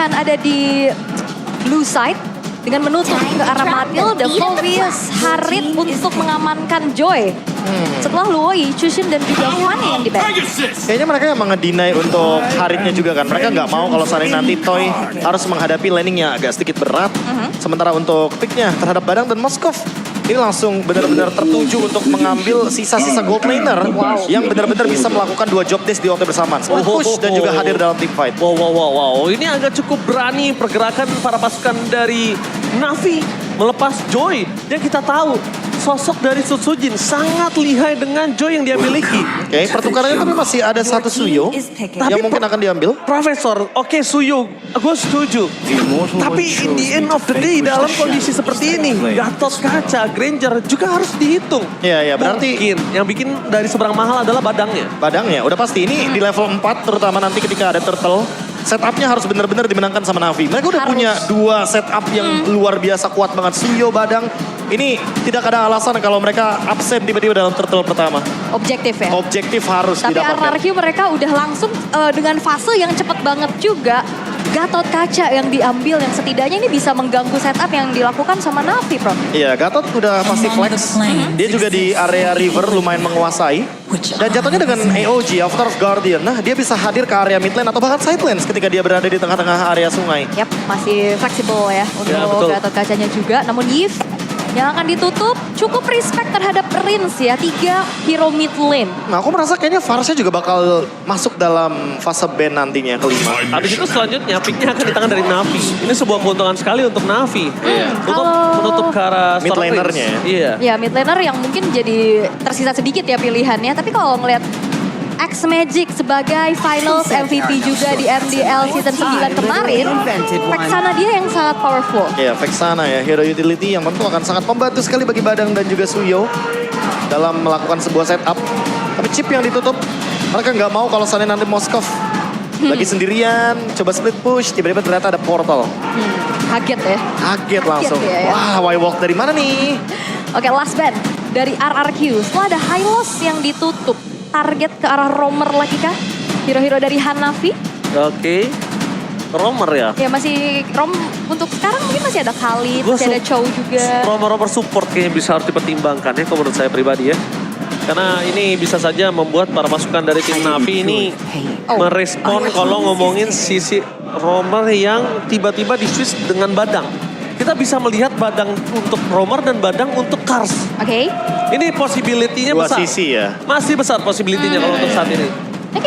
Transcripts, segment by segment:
akan ada di blue side dengan menutup ke arah Matilda. Volvius Harit untuk mengamankan Joy. Setelah Luoi, Chushin dan juga Fanny yang di back. Kayaknya mereka emang ngedeny untuk Haritnya juga kan. Mereka nggak mau kalau seandainya nanti Toy harus menghadapi laning yang agak sedikit berat. Sementara untuk picknya terhadap Badang dan Moskov, ini langsung benar-benar tertuju untuk mengambil sisa-sisa gold laner yang benar-benar bisa melakukan 2 job desk di waktu bersamaan. Split push dan juga hadir dalam team fight. Wow. Ini agak cukup berani pergerakan para pasukan dari Navi melepas Joy. Yang kita tahu sosok dari Sutsujin sangat lihai dengan Joy yang dia miliki. Oke, pertukarannya tapi masih ada satu Suyo yang mungkin akan diambil. Profesor, oke Suyo, gue setuju. Tapi in the end of the day dalam kondisi seperti ini, Gatot Kaca, Granger juga harus dihitung. Iya, berarti Mungkin yang bikin dari seberang mahal adalah badangnya. Badangnya udah pasti ini di level 4 terutama nanti ketika ada turtle. Setupnya harus benar-benar dimenangkan sama Navi. Mereka udah punya 2 setup yang luar biasa kuat banget. Suyo, Badang. Ini tidak ada alasan kalau mereka absen tiba-tiba dalam turtle pertama. Objektif ya. Objektif harus Tapi didapatkan. RRQ mereka udah langsung dengan fase yang cepat banget juga. Gatot Kaca yang diambil yang setidaknya ini bisa mengganggu setup yang dilakukan sama Navi, Bro. Iya, Gatot udah pasti flex. Dia juga di area river lumayan menguasai. Dan jatuhnya dengan AOG, Avatar of Guardian. Nah, dia bisa hadir ke area mid lane atau bahkan side lanes ketika dia berada di tengah-tengah area sungai. Yap, masih fleksibel ya untuk betul. Gatot Kacanya juga. Namun Yves yang akan ditutup cukup respect terhadap Rins ya. 3 hero mid lane. Nah, aku merasa kayaknya Farsnya juga bakal masuk dalam fase ban nantinya kelima. Habis itu selanjutnya picknya akan di tangan dari Navi. Ini sebuah keuntungan sekali untuk Navi. Untuk menutup ke arah Mid Storm Prince. lanernya ya. Iya. Ya mid laner yang mungkin jadi tersisa sedikit ya pilihannya. Tapi kalau ngelihat X Magic sebagai finals MVP juga di MDL season 9 kemarin, Vexana dia yang sangat powerful. Ya, Vexana ya, hero utility yang tentu akan sangat membantu sekali bagi Badang dan juga Suyo dalam melakukan sebuah setup. Tapi chip yang ditutup, mereka nggak mau kalau seandainya nanti Moskov lagi sendirian, coba split push, tiba-tiba ternyata ada portal. Kaget ya. Kaget langsung. ya, ya. Wah, why walk dari mana nih? Oke, last ban dari RRQ. Setelah ada high loss yang ditutup, target ke arah Romer lagi kah? Hero-hero dari Hanafi. Oke. Romer ya. Ya masih untuk sekarang mungkin masih ada Khalid, Gua masih ada Chow juga. Romer support kayaknya bisa harus dipertimbangkan ya kalau menurut saya pribadi ya. Karena ini bisa saja membuat para pasukan dari tim Navi ini merespon kalau ngomongin sisi Romer yang tiba-tiba di-switch dengan Badang. Kita bisa melihat Badang untuk Romer dan Badang untuk Kars. Oke. Ini possibility-nya Dua besar. sisi ya. Masih besar possibility-nya kalau untuk saat ini.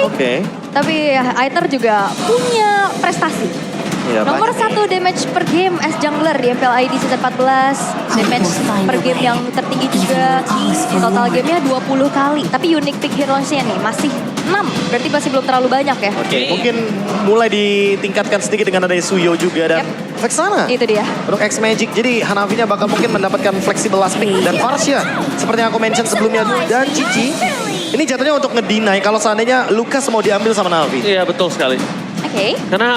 Oke. Tapi Aether juga punya prestasi. Ya, Nomor banyak 1 damage per game as jungler di MPL ID season 14. Damage per game yang tertinggi juga. Total gamenya 20 kali. Tapi unique pick heroes-nya nih masih 6. Berarti masih belum terlalu banyak ya. Oke, mungkin mulai ditingkatkan sedikit dengan adanya Suyo juga dan Vexana. Itu dia. Untuk X Magic, jadi Hanafi-nya bakal mungkin mendapatkan flexible last pick. Dan Farsha, seperti yang aku mention sebelumnya, dan Cici. Ini jatuhnya untuk ngedinai kalau seandainya Lucas mau diambil sama Navi. Iya betul sekali. Oke. Karena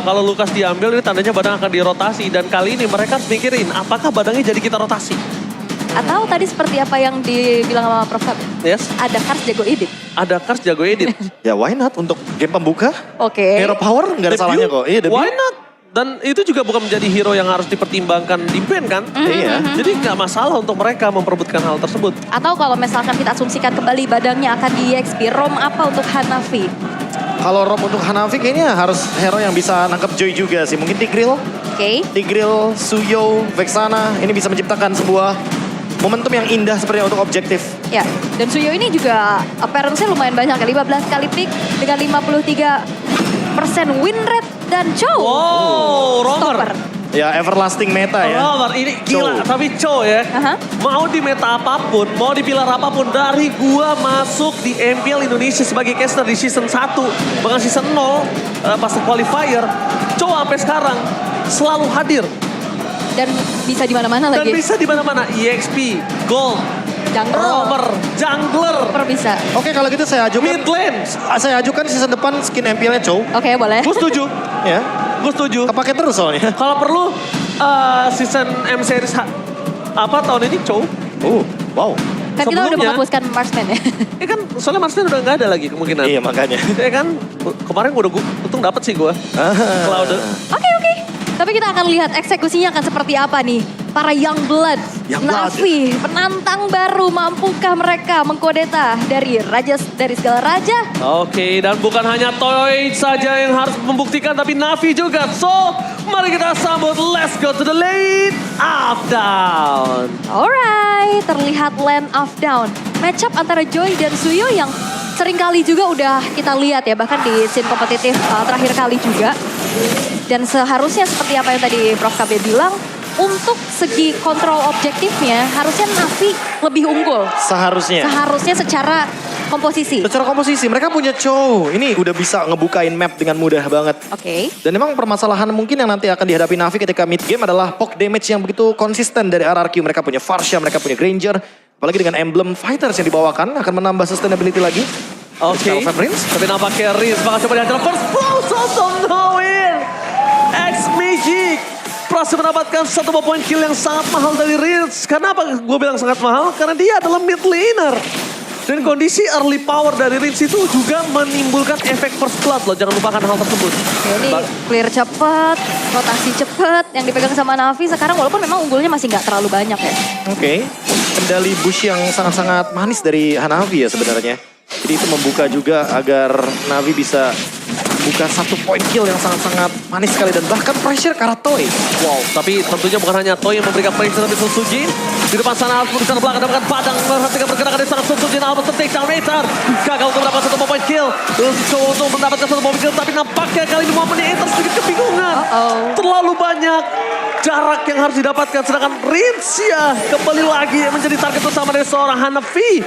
kalau Lukas diambil ini tandanya Badang akan dirotasi. Dan kali ini mereka harus mikirin apakah Badangnya jadi kita rotasi. Atau tadi seperti apa yang dibilang sama Prof. Fab, Yes. ada Kars jago edit. Ada Kars jago edit. Ya why not untuk game pembuka? Oke. Hero Power nggak ada salahnya kok. Iya, debut. Why not? Dan itu juga bukan menjadi hero yang harus dipertimbangkan di band kan? Iya. Jadi nggak masalah untuk mereka memperebutkan hal tersebut. Atau kalau misalkan kita asumsikan kembali Badangnya akan di EXP, ROM apa untuk Hanafi? Kalau Rob untuk Hanafi kayaknya harus hero yang bisa nangkep Joy juga sih. Mungkin Tigreal, Oke. Tigreal, Suyo, Vexana. Ini bisa menciptakan sebuah momentum yang indah seperti untuk objektif. Ya, dan Suyo ini juga appearance-nya lumayan banyak ya. 15 kali pick dengan 53% win rate dan Chow. Wow, Romer. Stopper. Ya everlasting meta ya. Romer ini gila, Chow. tapi Chow ya. Aha. Mau di meta apapun, mau di pilar apapun, dari gua masuk di MPL Indonesia sebagai caster di season 1, bahkan season 0, pas qualifier, Chow sampai sekarang selalu hadir. Dan bisa di mana-mana Dan lagi. bisa di mana-mana, EXP, Gold, Jungler. Romer, Jungler, Super bisa. Oke kalau gitu saya ajukan. mid lane. Saya ajukan season depan skin MPL-nya Chow. Oke, boleh. Gue setuju, Ya. gue setuju. Kepake terus soalnya. Kalau perlu season M series apa tahun ini Chow? Wow. Kan kita udah sebelumnya- menghapuskan Marksman ya. Kan soalnya Marsden udah nggak ada lagi kemungkinan. Iya makanya. Ya kan kemarin udah untung dapet sih gue. Cloud. Oke, Tapi kita akan lihat eksekusinya akan seperti apa nih. Para Youngblood, Na'Vi, penantang baru, mampukah mereka mengkudeta dari segala raja? Oke, dan bukan hanya Toy saja yang harus membuktikan, tapi Na'Vi juga. So, mari kita sambut, let's go to the lane of down. Alright, terlihat Land of Down. Matchup antara Joy dan Suyo yang seringkali juga udah kita lihat ya, bahkan di scene kompetitif terakhir kali juga. Dan seharusnya seperti apa yang tadi Prof KB bilang, untuk segi kontrol objektifnya harusnya Na'Vi lebih unggul. Seharusnya. Seharusnya secara komposisi. Secara komposisi, mereka punya Chow. Ini udah bisa ngebukain map dengan mudah banget. Oke. Dan memang permasalahan mungkin yang nanti akan dihadapi Na'Vi ketika mid game adalah poke damage yang begitu konsisten dari RRQ. Mereka punya Farsha, mereka punya Granger. Apalagi dengan emblem Fighters yang dibawakan akan menambah sustainability lagi. Oke, tapi nampaknya Riz bakal coba dihajar first blow, so no-win. X-Magic berhasil mendapatkan satu poin kill yang sangat mahal dari Riz. Kenapa gue bilang sangat mahal? Karena dia adalah mid laner. Dan kondisi early power dari Riz itu juga menimbulkan efek first blood loh. Jangan lupakan hal tersebut. Ini clear cepet, rotasi cepet yang dipegang sama Na'Vi sekarang walaupun memang unggulnya masih nggak terlalu banyak ya. Oke. Kendali Bush yang sangat-sangat manis dari Hanavi ya sebenarnya. Jadi itu membuka juga agar Na'Vi bisa buka satu poin kill yang sangat-sangat manis sekali. Dan bahkan pressure ke arah Toy. Wow, tapi tentunya bukan hanya Toy yang memberikan pressure, tapi Sun Sujin. Di depan sana, di sana belakang dengan Padang. Memperhatikan pergerakan dari sana Sun Sujin. Almas take down Aether. Gagal untuk mendapatkan satu poin kill. Coba untuk mendapatkan satu poin kill. Tapi nampaknya kali ini momennya Aether sedikit kebingungan. Terlalu banyak jarak yang harus didapatkan. Sedangkan Rincia kembali lagi menjadi target utama dari seorang Hanafi.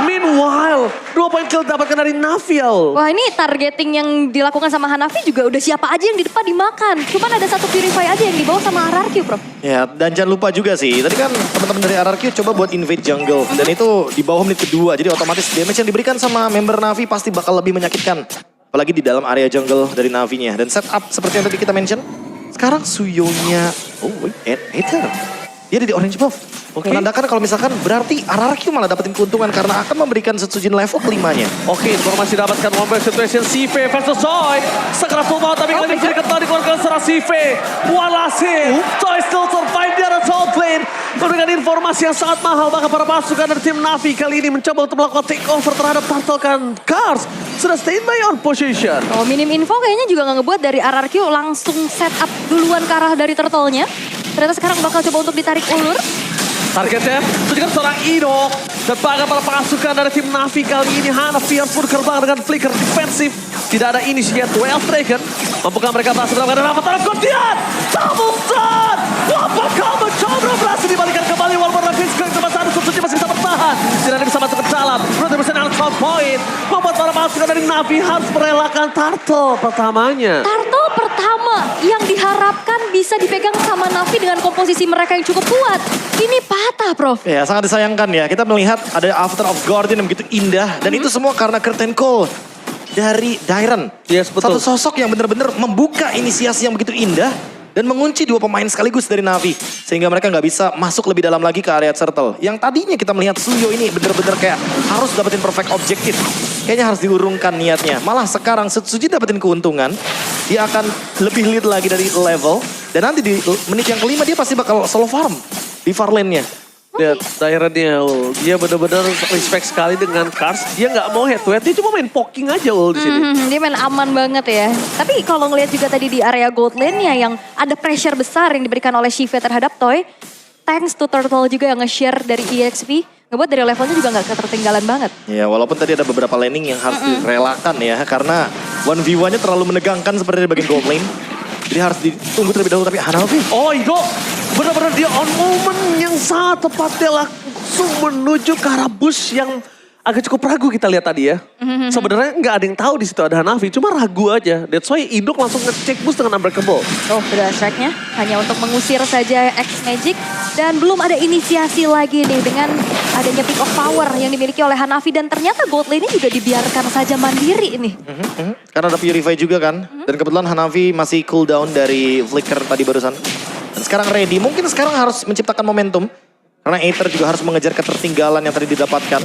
Meanwhile, 2 poin kill didapatkan dari Navial. Wah ini targeting yang dilakukan sama Hanafi juga udah siapa aja yang di depan dimakan. Cuman ada satu Purify aja yang dibawa sama RRQ, Bro. Ya, dan jangan lupa juga sih, tadi kan teman-teman dari RRQ coba buat invade jungle. Dan itu di bawah menit kedua, jadi otomatis damage yang diberikan sama member Na'Vi pasti bakal lebih menyakitkan. Apalagi di dalam area jungle dari Na'Vi-nya. Dan setup seperti yang tadi kita mention, sekarang Suyonya, Aether. Dia ada di orange buff. Menandakan kalau misalkan berarti RRQ malah dapetin keuntungan karena akan memberikan Setsujin level kelimanya. Oke, informasi dapatkan one situation CV versus Choi. Segera full power tapi kali ini bisa diketahui dikeluarkan secara CV. Walhasil, Choi still survive di atas top lane. Memberikan informasi yang sangat mahal bahkan para pasukan dari tim Na'Vi kali ini mencoba untuk melakukan takeover terhadap Turtlekan Cars. Sudah stay by on position. Oh minim info kayaknya juga nggak ngebuat dari RRQ langsung set up duluan ke arah dari turtle-nya. Ternyata sekarang bakal coba untuk ditarik ulur. Targetnya itu juga seorang Ino. Dan bahkan para pasukan dari tim Na'Vi kali ini Hanafi harus bergerbang dengan flicker defensif. Tidak ada initiate 12 Dragon. Mampukah mereka berhasil melakukan avatar Guardian? Double stun! Apakah mencoba berhasil dibalikan kembali walaupun Ravis ke tempat satu Sutsuji masih bisa bertahan. Tidak ada bisa masuk ke dalam. Berarti bisa dengan top point. Membuat para pasukan dari Na'Vi harus merelakan turtle pertamanya. Turtle pertama yang diharapkan bisa dipegang sama Na'Vi dengan komposisi mereka yang cukup kuat. Ini patah, Prof. Ya, sangat disayangkan ya. Kita melihat ada After of Guardian yang begitu indah. Dan itu semua karena Curtain Call dari Dairen. Yes, betul. Satu sosok yang benar-benar membuka inisiasi yang begitu indah. Dan mengunci dua pemain sekaligus dari Na'Vi. Sehingga mereka nggak bisa masuk lebih dalam lagi ke area turtle. Yang tadinya kita melihat Suyo ini benar-benar kayak harus dapetin perfect objective. Kayaknya harus diurungkan niatnya. Malah sekarang Setsuji dapetin keuntungan. Dia akan lebih lead lagi dari level. Dan nanti di menit yang kelima dia pasti bakal solo farm di far lane-nya. Lihat Dairennya, dia benar-benar respect sekali dengan Cars. Dia nggak mau head to head, dia cuma main poking aja di sini. Dia main aman banget ya. Tapi kalau ngelihat juga tadi di area gold lane-nya yang ada pressure besar yang diberikan oleh Shive terhadap Toy. Thanks to Turtle juga yang nge-share dari EXP. Ngebuat dari levelnya juga nggak ketertinggalan banget. Ya walaupun tadi ada beberapa laning yang harus direlakan ya. Karena 1v1-nya terlalu menegangkan seperti di bagian gold lane. Jadi harus ditunggu terlebih dahulu, tapi Hanafi. Oh itu benar-benar dia on moment yang sangat tepat. Dia langsung menuju ke arah bush yang agak cukup ragu kita lihat tadi ya. Sebenarnya nggak ada yang tahu di situ ada Hanafi, cuma ragu aja. That's why Induk langsung ngecek boost dengan Unbreakable. Oh, udah strike-nya hanya untuk mengusir saja X-Magic. Dan belum ada inisiasi lagi nih dengan adanya peak of power yang dimiliki oleh Hanafi. Dan ternyata gold lane-nya juga dibiarkan saja mandiri nih. Karena ada Purify juga kan. Dan kebetulan Hanafi masih cooldown dari flicker tadi barusan. Dan sekarang ready, mungkin sekarang harus menciptakan momentum. Karena Aether juga harus mengejar ketertinggalan yang tadi didapatkan.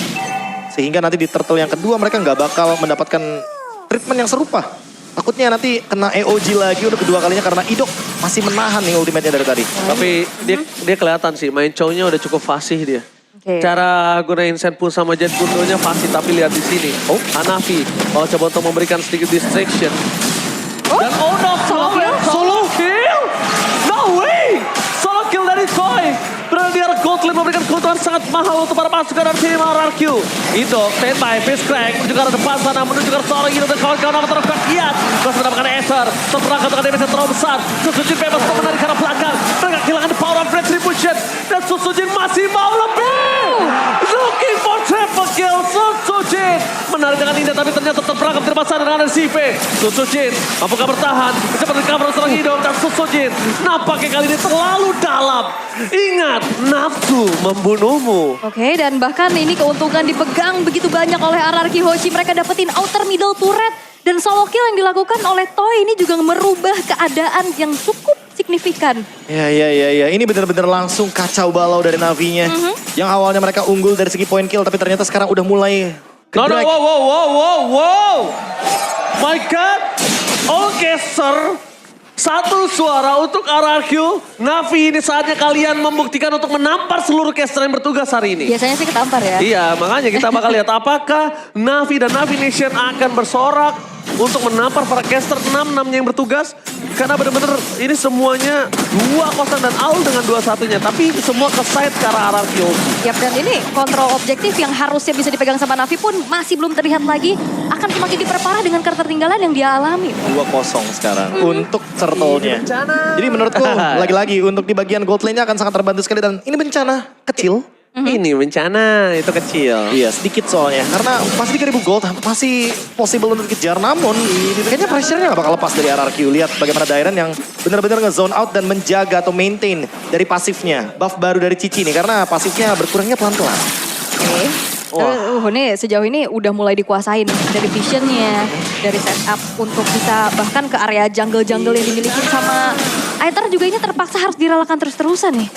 Sehingga nanti di turtle yang kedua mereka nggak bakal mendapatkan treatment yang serupa. Takutnya nanti kena EOG lagi untuk kedua kalinya karena Idok masih menahan nih ultimate-nya dari tadi. Tapi dia kelihatan sih, main chow-nya udah cukup fasih dia. Oke. Cara gunain Senpu sama Jet Gundonya fasih, tapi lihat di sini. Oh, Hanafi mau coba untuk memberikan sedikit distraction. Dan no, solo kill? No way! Solo kill dari Toy. Brilliant Goldlin memberikan keuntungan sangat mahal untuk para pasukan dari tim RRQ. Itu, standby, face crack, menuju ke arah depan sana, menuju ke arah seorang Indo dan kawan-kawan amat terus kiat. Terus mendapatkan Ether, terperangkap dengan damage yang terlalu besar. Susujin bebas untuk menarik ke arah belakang. Mereka kehilangan the power of retribution. Dan Susujin masih mau lebih. Looking for triple kill, Susujin. Menarik dengan indah tapi ternyata terperangkap di depan sana dengan CV. Susujin, mampukah bertahan? Mencoba recover seorang Indo dan Susujin. Nampaknya kali ini terlalu dalam. Ingat, nafsu membunuhmu. Oke, dan bahkan ini keuntungan dipegang begitu banyak oleh RRQ Hoshi. Mereka dapetin outer middle turret. Dan solo kill yang dilakukan oleh Toy ini juga merubah keadaan yang cukup signifikan. Ya. Ini benar-benar langsung kacau balau dari Navi-nya. Yang awalnya mereka unggul dari segi point kill, tapi ternyata sekarang udah mulai No, ke-drag. wow. My God. Oke, sir. Satu suara untuk RRQ. Navi, ini saatnya kalian membuktikan untuk menampar seluruh caster yang bertugas hari ini. Biasanya sih ketampar ya. Iya, makanya kita bakal lihat apakah Navi dan Navi Nation akan bersorak untuk menampar para caster 6-6-nya yang bertugas. Karena benar-benar ini semuanya 2-0 dan Aul dengan 2-1-nya. Tapi semua ke side ke arah RRQ. Yap, dan ini kontrol objektif yang harusnya bisa dipegang sama Navi pun masih belum terlihat lagi. Akan semakin diperparah dengan ketertinggalan yang dia alami. 2-0 sekarang untuk turtle-nya. Jadi menurutku lagi-lagi untuk di bagian gold lane-nya akan sangat terbantu sekali dan ini bencana kecil. Ini bencana, itu kecil. Iya sedikit soalnya karena masih 3.000 gold masih possible untuk dikejar namun kayaknya pressure-nya gak bakal lepas dari RRQ. Lihat bagaimana Dairen yang benar-benar nge-zone out dan menjaga atau maintain dari pasifnya. Buff baru dari Cici nih karena pasifnya berkurangnya pelan-pelan. Oke. Ini sejauh ini udah mulai dikuasain dari visionnya, dari setup untuk bisa bahkan ke area jungle-jungle yang dimiliki sama Aether juga ini terpaksa harus direlakan terus-terusan nih.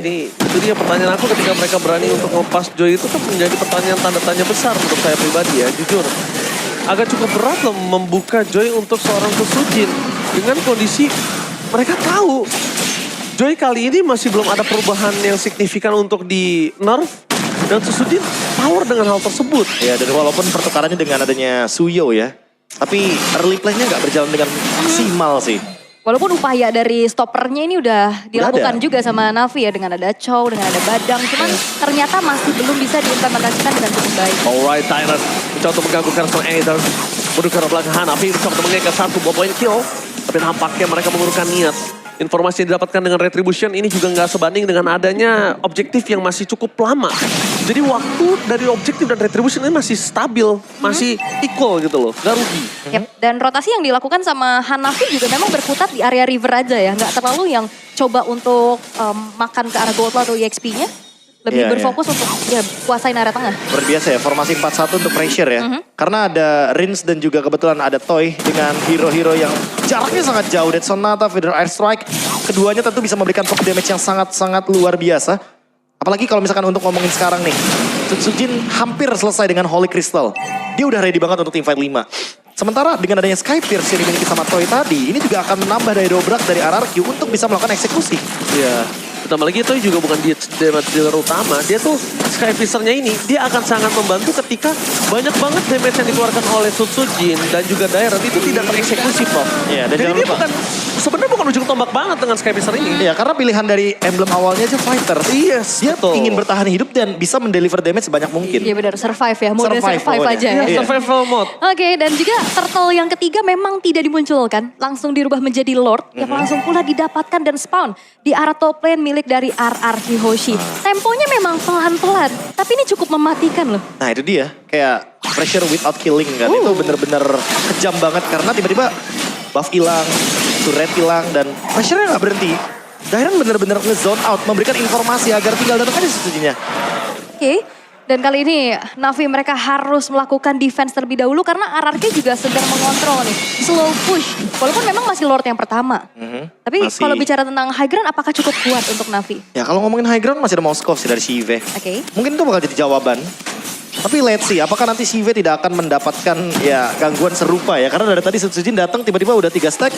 Ini itu dia pertanyaan aku ketika mereka berani untuk ngepas Joy itu kan menjadi pertanyaan tanda tanya besar untuk saya pribadi ya, jujur. Agak cukup berat loh membuka Joy untuk seorang Susujin dengan kondisi mereka tahu Joy kali ini masih belum ada perubahan yang signifikan untuk di nerf. Dan Susujin power dengan hal tersebut. Ya dan walaupun pertukarannya dengan adanya Suyo ya. Tapi early play-nya gak berjalan dengan maksimal sih. Walaupun upaya dari stoppernya ini udah dilakukan juga sama Navi ya. Dengan ada Chow, dengan ada Badang. Cuman ternyata masih belum bisa diimplementasikan dengan cukup baik. Alright, Tyler mencoba untuk mengganggukan seorang Aether. Menuju ke arah belakang Hanafi mencoba untuk mengejar 1 point kill. Tapi nampaknya mereka mengurungkan niat. Informasi yang didapatkan dengan Retribution ini juga nggak sebanding dengan adanya objektif yang masih cukup lama. Jadi waktu dari objektif dan Retribution ini masih stabil, masih equal gitu loh, nggak rugi. Yep. Dan rotasi yang dilakukan sama Hanafi juga memang berkutat di area river aja ya. Nggak terlalu yang coba untuk makan ke arah gold atau EXP-nya. Lebih berfokus untuk kuasain area tengah. Berbiasa ya, formasi 4-1 untuk pressure ya. Karena ada Rins dan juga kebetulan ada Toy dengan hero-hero yang jaraknya sangat jauh. Dead Sonata, Feather Air Strike. Keduanya tentu bisa memberikan poke damage yang sangat-sangat luar biasa. Apalagi kalau misalkan untuk ngomongin sekarang nih. Susujin hampir selesai dengan Holy Crystal. Dia udah ready banget untuk team fight 5. Sementara dengan adanya Sky Pierce yang dimiliki sama Toy tadi, ini juga akan menambah daya dobrak dari RRQ untuk bisa melakukan eksekusi. Iya. Pertama lagi itu juga bukan dia damage dealer utama. Dia tuh Sky Fisher-nya ini, dia akan sangat membantu ketika banyak banget damage yang dikeluarkan oleh Susujin dan juga Dairen itu tidak tereksekusi, Prof. Iya, dan jadi jangan dia lupa. sebenarnya bukan ujung tombak banget dengan Sky Fisher ini. Iya, karena pilihan dari emblem awalnya aja fighter. Yes, Dia betul. ingin bertahan hidup dan bisa mendeliver damage sebanyak mungkin. Iya benar, survive ya. Mode survive mode-nya. aja ya. Iya. Survival mode. Oke, dan juga turtle yang ketiga memang tidak dimunculkan. Langsung dirubah menjadi Lord yang langsung pula didapatkan dan spawn di arah top lane milik dari RRQ Hoshi. Temponya memang pelan-pelan, tapi ini cukup mematikan loh. Nah itu dia, kayak pressure without killing kan. Itu bener-bener kejam banget karena tiba-tiba buff hilang, turret hilang dan pressure-nya gak berhenti. Dairen bener-bener nge-zone out, memberikan informasi agar tinggal datang aja Susujinya. Oke. Dan kali ini Navi mereka harus melakukan defense terlebih dahulu karena RRQ juga sedang mengontrol nih. Slow push. Walaupun memang masih Lord yang pertama. Tapi Masih. kalau bicara tentang high ground apakah cukup kuat untuk Navi? Ya kalau ngomongin high ground masih ada Moskov sih dari Shive. Oke. Mungkin itu bakal jadi jawaban. Tapi let's see, apakah nanti Shive tidak akan mendapatkan ya gangguan serupa ya? Karena dari tadi Setsujin datang tiba-tiba udah 3 stack,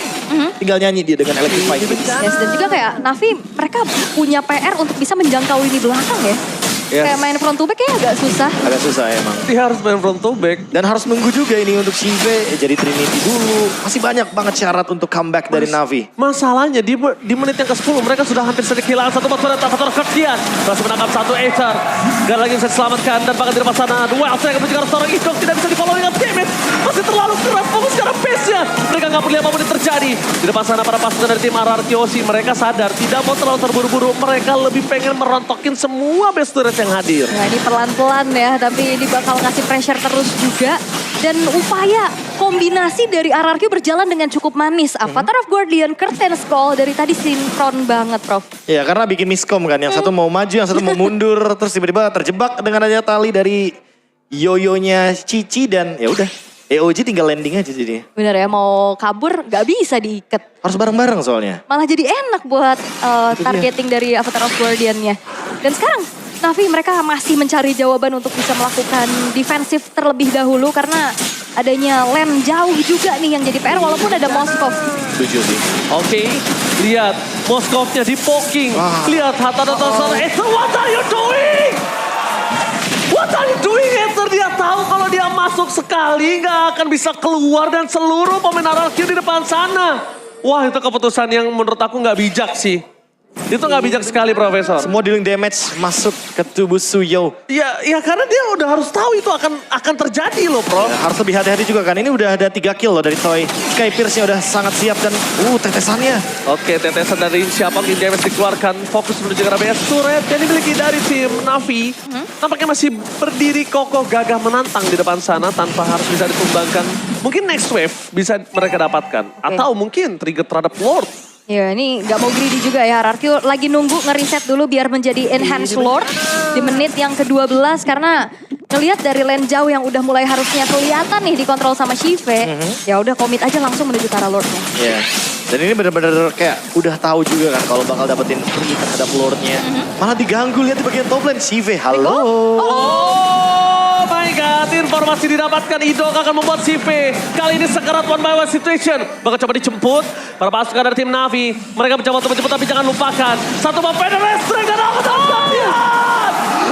tinggal nyanyi dia dengan Electrify. Yes, dan juga kayak Navi mereka punya PR untuk bisa menjangkau lini belakang ya. Yes. Kayak main front to back kayaknya agak susah. Agak susah emang. Dia harus main front to back. Dan harus nunggu juga ini untuk Shive jadi Trinity dulu. Masih banyak banget syarat untuk comeback dari Navi. Masalahnya di menit yang ke-10 mereka sudah hampir saja kehilangan satu batu dan faktor Kertian. Berhasil menangkap satu Aether. Gak lagi bisa diselamatkan dan bahkan di depan sana. Well, saya akan menjaga seorang Idok tidak bisa di-follow dengan Timid. Masih terlalu keras fokus karena pace-nya. Mereka gak peduli apapun yang terjadi. Di depan sana para pasukan dari tim RRQ mereka sadar tidak mau terlalu terburu-buru. Mereka lebih pengen merontokin semua base turret yang hadir. Nah ini pelan-pelan ya, tapi ini bakal ngasih pressure terus juga. Dan upaya kombinasi dari RRQ berjalan dengan cukup manis. Avatar of Guardian, Curtain's Call dari tadi sinkron banget, Prof. Ya karena bikin miskom kan, yang satu mau maju, yang satu mau mundur. Terus tiba-tiba terjebak dengan adanya tali dari yoyonya Cici dan ya udah. EOG tinggal landing aja jadi. Bener ya, mau kabur gak bisa diikat. Harus bareng-bareng soalnya. Malah jadi enak buat targeting dari Avatar of Guardian-nya. Dan sekarang Navi mereka masih mencari jawaban untuk bisa melakukan defensif terlebih dahulu karena adanya lane jauh juga nih yang jadi PR walaupun ada Moskov. Setuju sih. Oke, lihat Moskovnya di poking. Wah. Lihat Hatta dan Tasar. What are you doing? What are you doing, Ether? Dia tahu kalau dia masuk sekali nggak akan bisa keluar dan seluruh pemain RRQ di depan sana. Wah, itu keputusan yang menurut aku nggak bijak sih. Itu nggak bijak sekali, Profesor. Semua dealing damage masuk ke tubuh Suyo. Ya karena dia udah harus tahu itu akan terjadi loh, Prof. Ya, harus lebih hati-hati juga kan. Ini udah ada 3 kill loh dari Toy. Sky Pierce-nya udah sangat siap dan tetesannya. Oke, tetesan dari siapa yang damage dikeluarkan. Fokus menuju ke RBS turret yang dimiliki dari tim Navi. Tampaknya masih berdiri kokoh gagah menantang di depan sana tanpa harus bisa ditumbangkan. Mungkin next wave bisa mereka dapatkan. Atau mungkin trigger terhadap Lord. Ya ini gak mau greedy juga ya, RRQ lagi nunggu ngeriset dulu biar menjadi Enhanced Lord di menit yang ke-12 karena ngelihat dari lane jauh yang udah mulai harusnya kelihatan nih dikontrol sama Shive, ya udah komit aja langsung menuju ke arah Lordnya. Iya. Dan ini benar-benar kayak udah tahu juga kan kalau bakal dapetin free terhadap Lordnya. Malah diganggu lihat di bagian top lane. Shive, halo. Oh my god, informasi didapatkan Idok akan membuat CV. Kali ini sekarat one by one situation. Bakal coba dijemput para pasukan dari tim Navi. Mereka mencoba untuk menjemput tapi jangan lupakan. Satu bom Vader Restrict dan aku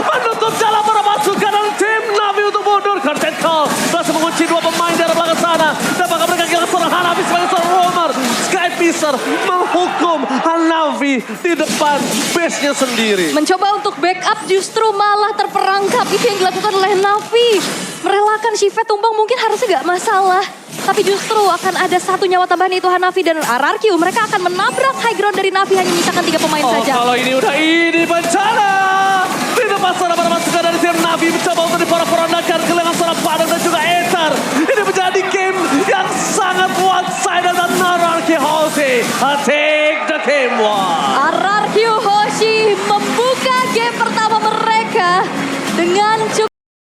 menutup jalan para pasukan dari tim Navi untuk mundur. Curtain Call berhasil mengunci dua pemain dari belakang sana. Dan bakal mereka kehilangan seorang Hanafi sebagai seorang roamer. Sky Piscer menghukum Hanafi di depan base-nya sendiri. Mencoba untuk backup justru malah terperangkap. Itu yang dilakukan oleh Navi. Merelakan Shive tumbang mungkin harusnya gak masalah. Tapi justru akan ada satu nyawa tambahan itu Hanafi dan RRQ. Mereka akan menabrak high ground dari Navi hanya menyisakan 3 pemain saja. Kalau ini udah ini bencana. Di depan sana para pasukan dari tim Navi mencoba untuk diporak-porandakan kehilangan seorang Padang dan juga Aether. Ini menjadi game yang sangat one-sided dan RRQ Halsey take the game one.